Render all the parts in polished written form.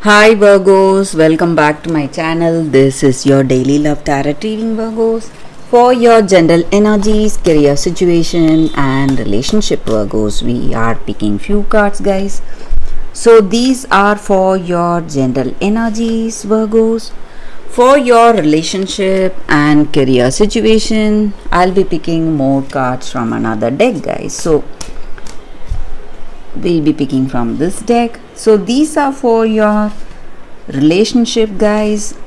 Hi Virgos, welcome back to my channel. This is your daily love tarot reading, Virgos. For your general energies, career situation and relationship, Virgos, we are picking few cards, guys. So these are for your general energies, Virgos. For your relationship and career situation, I'll be picking more cards from another deck, guys. So we'll be picking from this deck. So these are for your relationship, guys,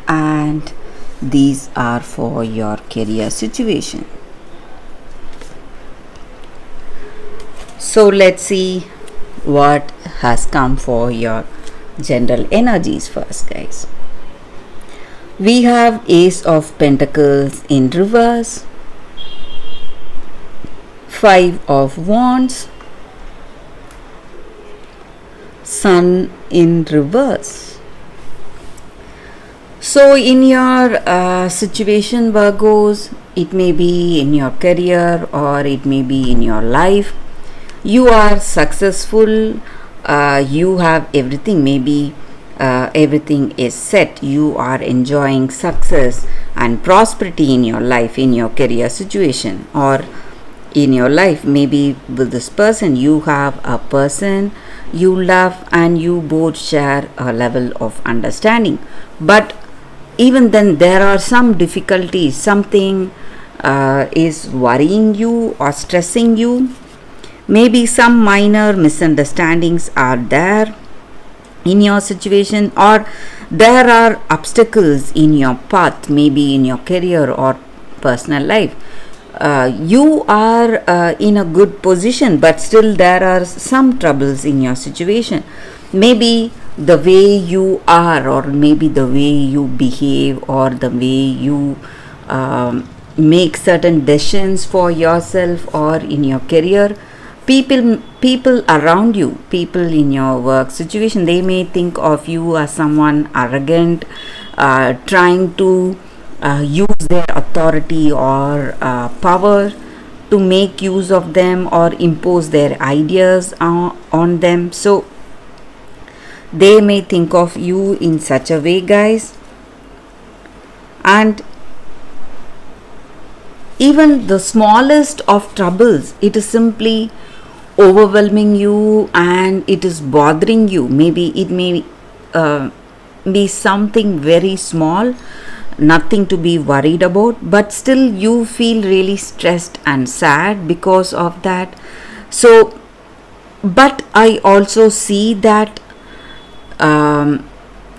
and these are for your career situation. So let's see what has come for your general energies first, guys. We have Ace of Pentacles in reverse, Five of Wands, Sun in reverse. So in your situation, Virgos, it may be in your career or it may be in your life. You are successful, you have everything, maybe everything is set. You are enjoying success and prosperity in your life, in your career situation, or in your life. Maybe with this person, you have a person you love and you both share a level of understanding. But even then, there are some difficulties, something is worrying you or stressing you. Maybe some minor misunderstandings are there in your situation, or there are obstacles in your path, maybe in your career or personal life. You are in a good position, but still there are some troubles in your situation. Maybe the way you are, or maybe the way you behave, or the way you make certain decisions for yourself or in your career. People around you, people in your work situation, they may think of you as someone arrogant, trying to use their authority or power to make use of them or impose their ideas on them. So they may think of you in such a way, guys. And even the smallest of troubles, it is simply overwhelming you and it is bothering you. Maybe it may be something very small, nothing to be worried about, but still you feel really stressed and sad because of that. So, but I also see that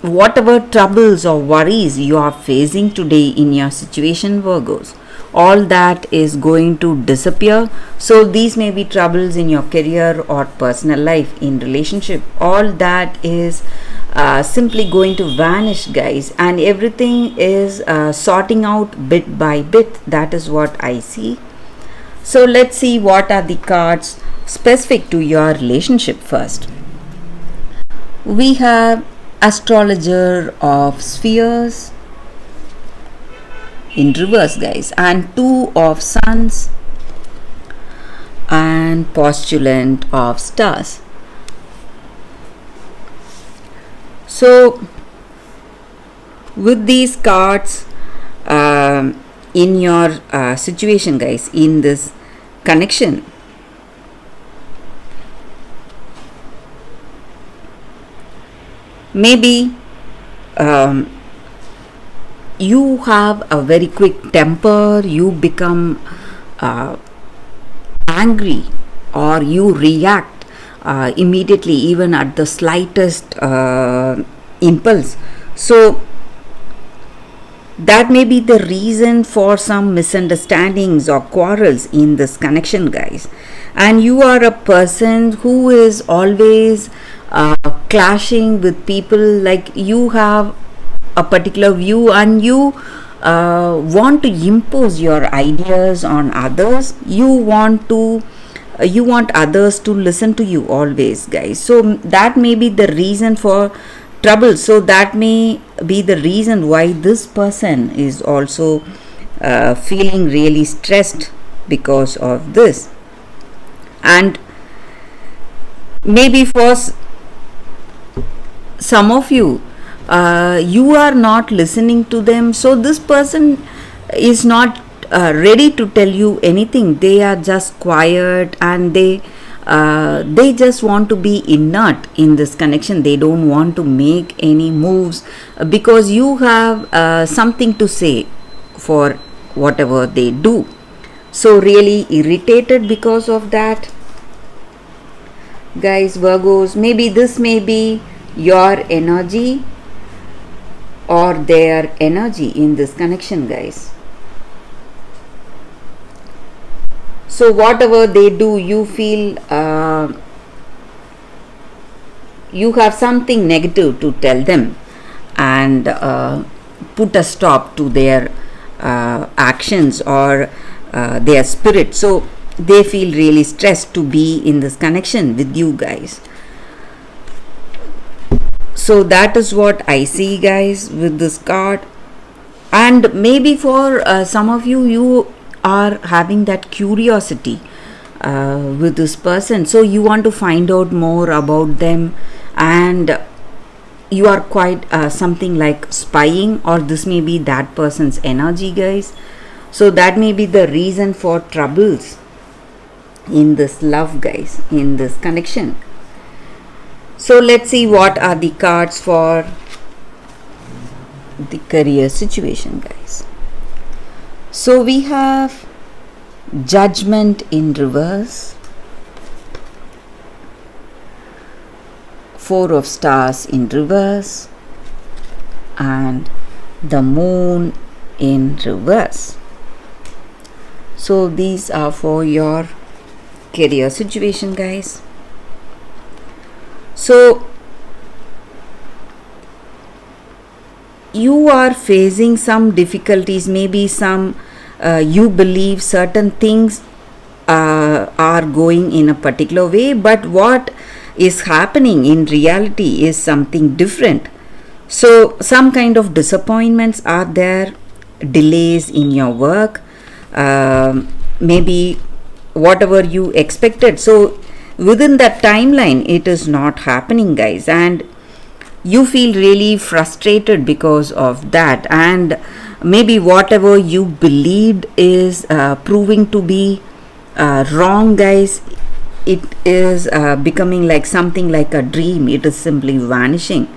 whatever troubles or worries you are facing today in your situation, Virgos, all that is going to disappear. So these may be troubles in your career or personal life, in relationship, all that is simply going to vanish, guys, and everything is sorting out bit by bit. That is what I see. So let's see what are the cards specific to your relationship first. We have Astrologer of Spheres in reverse, guys, and Two of Suns and Postulant of Stars. So with these cards in your situation, guys, in this connection, maybe you have a very quick temper, you become angry, or you react immediately, even at the slightest impulse. So that may be the reason for some misunderstandings or quarrels in this connection, guys. And you are a person who is always clashing with people, like you have a particular view and you want to impose your ideas on others. You want others to listen to you always, guys. So that may be the reason for trouble. So that may be the reason why this person is also feeling really stressed because of this. And maybe for some of you, you are not listening to them, so this person is not ready to tell you anything. They are just quiet, and they just want to be inert in this connection. They don't want to make any moves because you have something to say for whatever they do. So really irritated because of that, guys. Virgos, maybe this may be your energy or their energy in this connection, guys. So whatever they do, you feel you have something negative to tell them, and put a stop to their actions or their spirit. So they feel really stressed to be in this connection with you guys. So that is what I see, guys, with this card. And maybe for some of you, you are having that curiosity with this person, so you want to find out more about them, and you are quite something like spying, or this may be that person's energy, guys. So that may be the reason for troubles in this love, guys, in this connection. So let's see what are the cards for the career situation, guys. So we have Judgment in reverse, Four of Stars in reverse, and the Moon in reverse. So these are for your career situation, guys. So you are facing some difficulties, maybe some you believe certain things are going in a particular way, but what is happening in reality is something different. So some kind of disappointments are there, delays in your work, maybe whatever you expected, so within that timeline it is not happening, guys, and you feel really frustrated because of that. And maybe whatever you believed is proving to be wrong, guys. It is becoming like something like a dream. It is simply vanishing.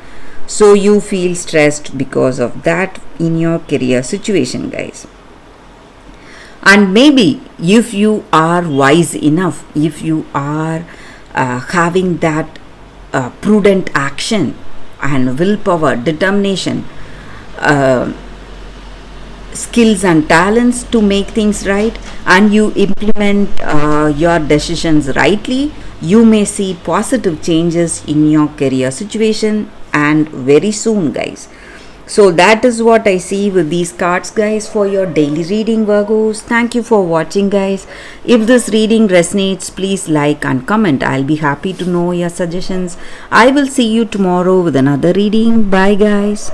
So you feel stressed because of that in your career situation, guys. And maybe if you are wise enough, if you are having that prudent action and willpower, determination, skills and talents to make things right, and you implement your decisions rightly, you may see positive changes in your career situation, and very soon, guys. So that is what I see with these cards, guys, for your daily reading, Virgos. Thank you for watching, guys. If this reading resonates, please like and comment. I'll be happy to know your suggestions. I will see you tomorrow with another reading. Bye, guys.